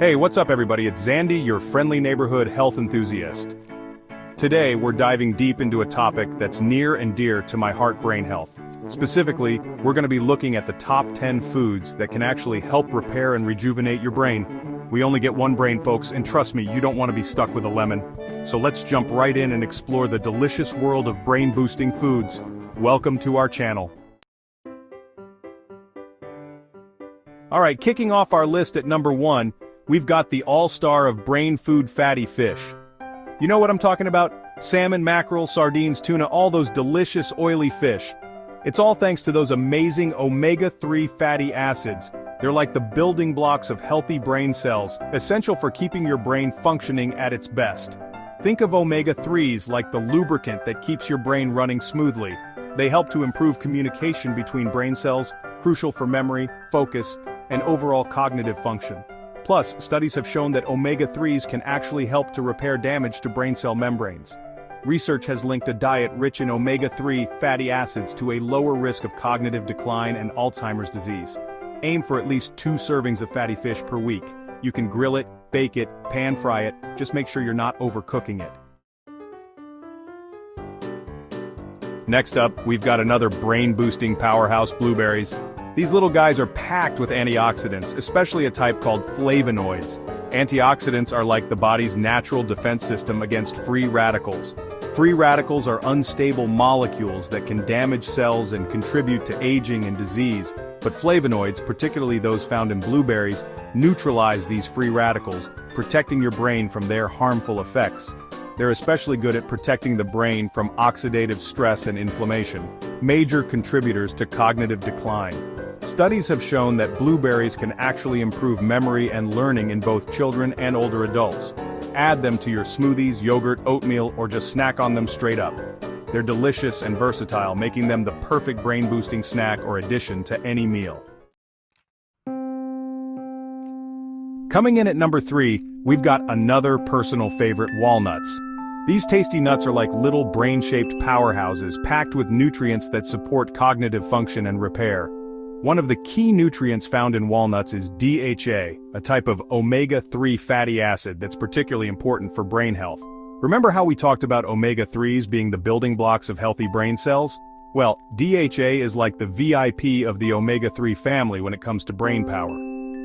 Hey, what's up everybody? It's Zandy, your friendly neighborhood health enthusiast. Today, we're diving deep into a topic that's near and dear to my heart-brain health. Specifically, we're going to be looking at the top 10 foods that can actually help repair and rejuvenate your brain. We only get one brain, folks, and trust me, you don't want to be stuck with a lemon. So let's jump right in and explore the delicious world of brain-boosting foods. Welcome to our channel. Alright, kicking off our list at number 1, we've got the all-star of brain food fatty fish. You know what I'm talking about? Salmon, mackerel, sardines, tuna, all those delicious oily fish. It's all thanks to those amazing omega-3 fatty acids. They're like the building blocks of healthy brain cells, essential for keeping your brain functioning at its best. Think of omega-3s like the lubricant that keeps your brain running smoothly. They help to improve communication between brain cells, crucial for memory, focus, and overall cognitive function. Plus, studies have shown that omega-3s can actually help to repair damage to brain cell membranes. Research has linked a diet rich in omega-3 fatty acids to a lower risk of cognitive decline and Alzheimer's disease. Aim for at least 2 servings of fatty fish per week. You can grill it, bake it, pan fry it, just make sure you're not overcooking it. Next up, we've got another brain-boosting powerhouse, blueberries. These little guys are packed with antioxidants, especially a type called flavonoids. Antioxidants are like the body's natural defense system against free radicals. Free radicals are unstable molecules that can damage cells and contribute to aging and disease, but flavonoids, particularly those found in blueberries, neutralize these free radicals, protecting your brain from their harmful effects. They're especially good at protecting the brain from oxidative stress and inflammation, major contributors to cognitive decline. Studies have shown that blueberries can actually improve memory and learning in both children and older adults. Add them to your smoothies, yogurt, oatmeal, or just snack on them straight up. They're delicious and versatile, making them the perfect brain-boosting snack or addition to any meal. Coming in at number 3, we've got another personal favorite, walnuts. These tasty nuts are like little brain-shaped powerhouses packed with nutrients that support cognitive function and repair. One of the key nutrients found in walnuts is DHA, a type of omega-3 fatty acid that's particularly important for brain health. Remember how we talked about omega-3s being the building blocks of healthy brain cells? Well, DHA is like the VIP of the omega-3 family when it comes to brain power.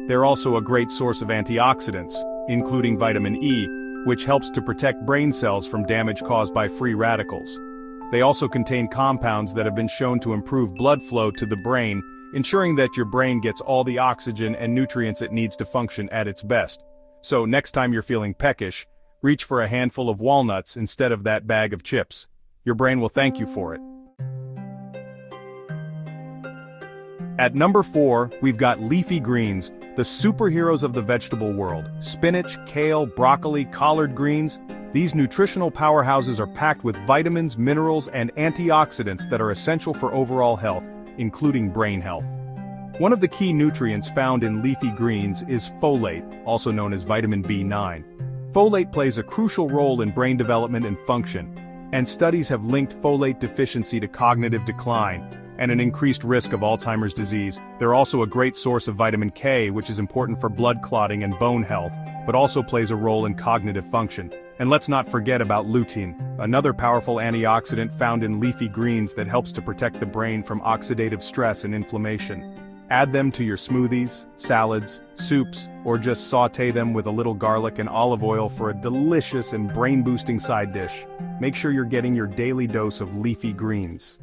They're also a great source of antioxidants, including vitamin E, which helps to protect brain cells from damage caused by free radicals. They also contain compounds that have been shown to improve blood flow to the brain, ensuring that your brain gets all the oxygen and nutrients it needs to function at its best. So next time you're feeling peckish, reach for a handful of walnuts instead of that bag of chips. Your brain will thank you for it. At number 4, we've got leafy greens, the superheroes of the vegetable world. Spinach, kale, broccoli, collard greens. These nutritional powerhouses are packed with vitamins, minerals, and antioxidants that are essential for overall health, including brain health. One of the key nutrients found in leafy greens is folate, also known as vitamin B9. Folate plays a crucial role in brain development and function, and studies have linked folate deficiency to cognitive decline and an increased risk of Alzheimer's disease. They're also a great source of vitamin K, which is important for blood clotting and bone health, but also plays a role in cognitive function. And let's not forget about lutein, another powerful antioxidant found in leafy greens that helps to protect the brain from oxidative stress and inflammation. Add them to your smoothies, salads, soups, or just sauté them with a little garlic and olive oil for a delicious and brain-boosting side dish. Make sure you're getting your daily dose of leafy greens.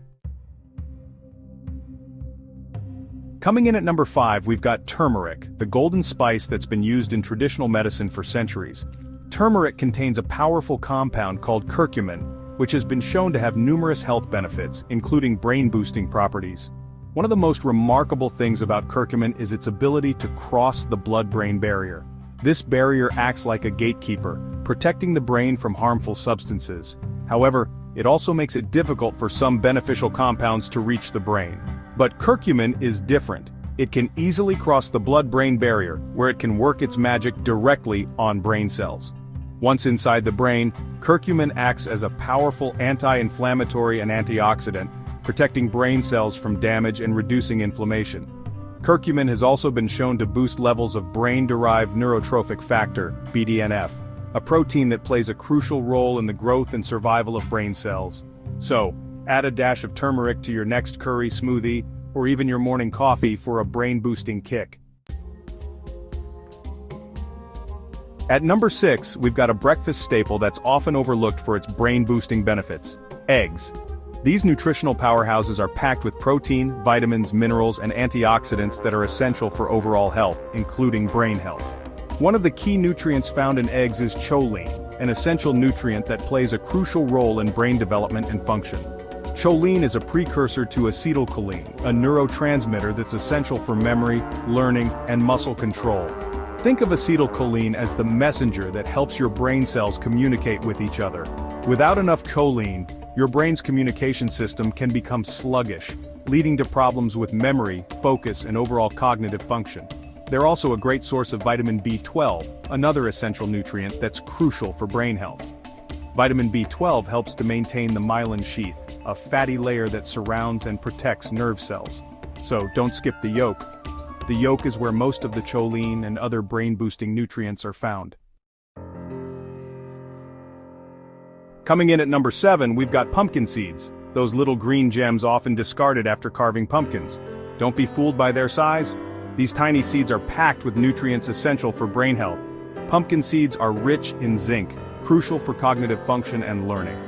Coming in at number 5, we've got turmeric, the golden spice that's been used in traditional medicine for centuries. Turmeric contains a powerful compound called curcumin, which has been shown to have numerous health benefits, including brain-boosting properties. One of the most remarkable things about curcumin is its ability to cross the blood-brain barrier. This barrier acts like a gatekeeper, protecting the brain from harmful substances. However, it also makes it difficult for some beneficial compounds to reach the brain. But curcumin is different. It can easily cross the blood-brain barrier, where it can work its magic directly on brain cells. Once inside the brain, curcumin acts as a powerful anti-inflammatory and antioxidant, protecting brain cells from damage and reducing inflammation. Curcumin has also been shown to boost levels of brain-derived neurotrophic factor, BDNF, a protein that plays a crucial role in the growth and survival of brain cells. So, add a dash of turmeric to your next curry, smoothie, or even your morning coffee for a brain-boosting kick. At number 6, we've got a breakfast staple that's often overlooked for its brain-boosting benefits: eggs. These nutritional powerhouses are packed with protein, vitamins, minerals, and antioxidants that are essential for overall health, including brain health. One of the key nutrients found in eggs is choline, an essential nutrient that plays a crucial role in brain development and function. Choline is a precursor to acetylcholine, a neurotransmitter that's essential for memory, learning, and muscle control. Think of acetylcholine as the messenger that helps your brain cells communicate with each other. Without enough choline, your brain's communication system can become sluggish, leading to problems with memory, focus, and overall cognitive function. They're also a great source of vitamin B12, another essential nutrient that's crucial for brain health. Vitamin B12 helps to maintain the myelin sheath, a fatty layer that surrounds and protects nerve cells. So don't skip the yolk. The yolk is where most of the choline and other brain-boosting nutrients are found. Coming in at number 7, we've got pumpkin seeds, those little green gems often discarded after carving pumpkins. Don't be fooled by their size. These tiny seeds are packed with nutrients essential for brain health. Pumpkin seeds are rich in zinc, crucial for cognitive function and learning.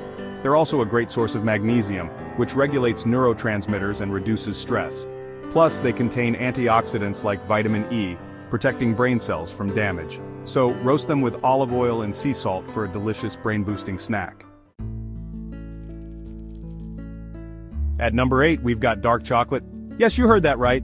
They're also a great source of magnesium, which regulates neurotransmitters and reduces stress. Plus, they contain antioxidants like vitamin E, protecting brain cells from damage. So, roast them with olive oil and sea salt for a delicious brain-boosting snack. At number 8, we've got dark chocolate. Yes, you heard that right.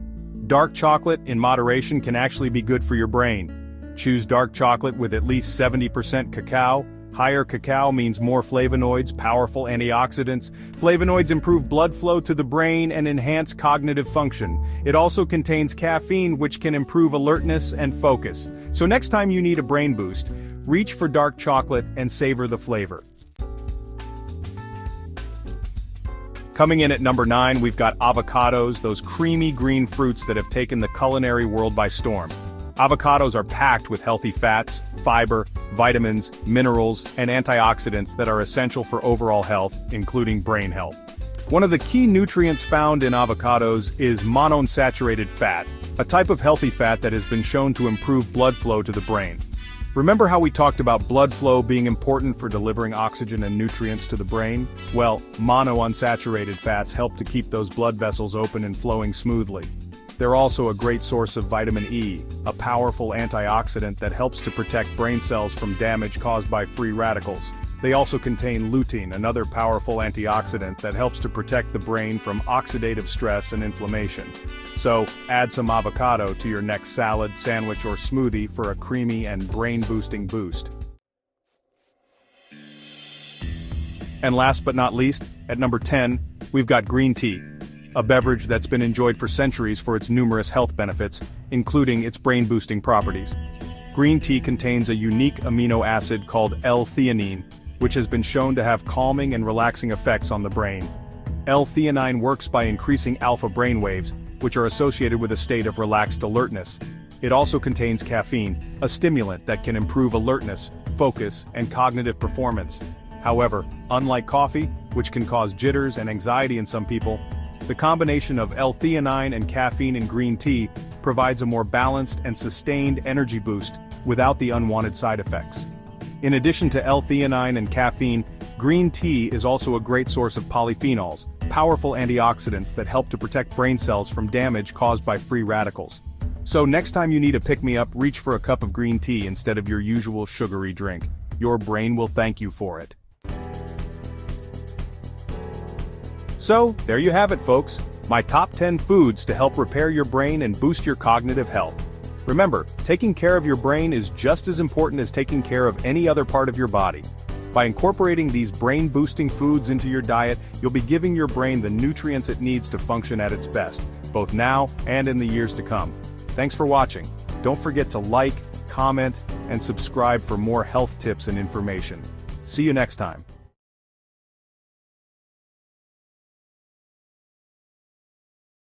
Dark chocolate, in moderation, can actually be good for your brain. Choose dark chocolate with at least 70% cacao. Higher cacao means more flavonoids, powerful antioxidants. Flavonoids improve blood flow to the brain and enhance cognitive function. It also contains caffeine, which can improve alertness and focus. So next time you need a brain boost, reach for dark chocolate and savor the flavor. Coming in at number 9, we've got avocados, those creamy green fruits that have taken the culinary world by storm. Avocados are packed with healthy fats, fiber, vitamins, minerals, and antioxidants that are essential for overall health, including brain health. One of the key nutrients found in avocados is monounsaturated fat, a type of healthy fat that has been shown to improve blood flow to the brain. Remember how we talked about blood flow being important for delivering oxygen and nutrients to the brain? Well, monounsaturated fats help to keep those blood vessels open and flowing smoothly. They're also a great source of vitamin E, a powerful antioxidant that helps to protect brain cells from damage caused by free radicals. They also contain lutein, another powerful antioxidant that helps to protect the brain from oxidative stress and inflammation. So, add some avocado to your next salad, sandwich, or smoothie for a creamy and brain-boosting boost. And last but not least, at number 10, we've got green tea, a beverage that's been enjoyed for centuries for its numerous health benefits, including its brain-boosting properties. Green tea contains a unique amino acid called L-theanine, which has been shown to have calming and relaxing effects on the brain. L-theanine works by increasing alpha brainwaves, which are associated with a state of relaxed alertness. It also contains caffeine, a stimulant that can improve alertness, focus, and cognitive performance. However, unlike coffee, which can cause jitters and anxiety in some people, the combination of L-theanine and caffeine in green tea provides a more balanced and sustained energy boost without the unwanted side effects. In addition to L-theanine and caffeine, green tea is also a great source of polyphenols, powerful antioxidants that help to protect brain cells from damage caused by free radicals. So next time you need a pick-me-up, reach for a cup of green tea instead of your usual sugary drink. Your brain will thank you for it. So, there you have it, folks. My top 10 foods to help repair your brain and boost your cognitive health. Remember, taking care of your brain is just as important as taking care of any other part of your body. By incorporating these brain-boosting foods into your diet, you'll be giving your brain the nutrients it needs to function at its best, both now and in the years to come. Thanks for watching. Don't forget to like, comment, and subscribe for more health tips and information. See you next time.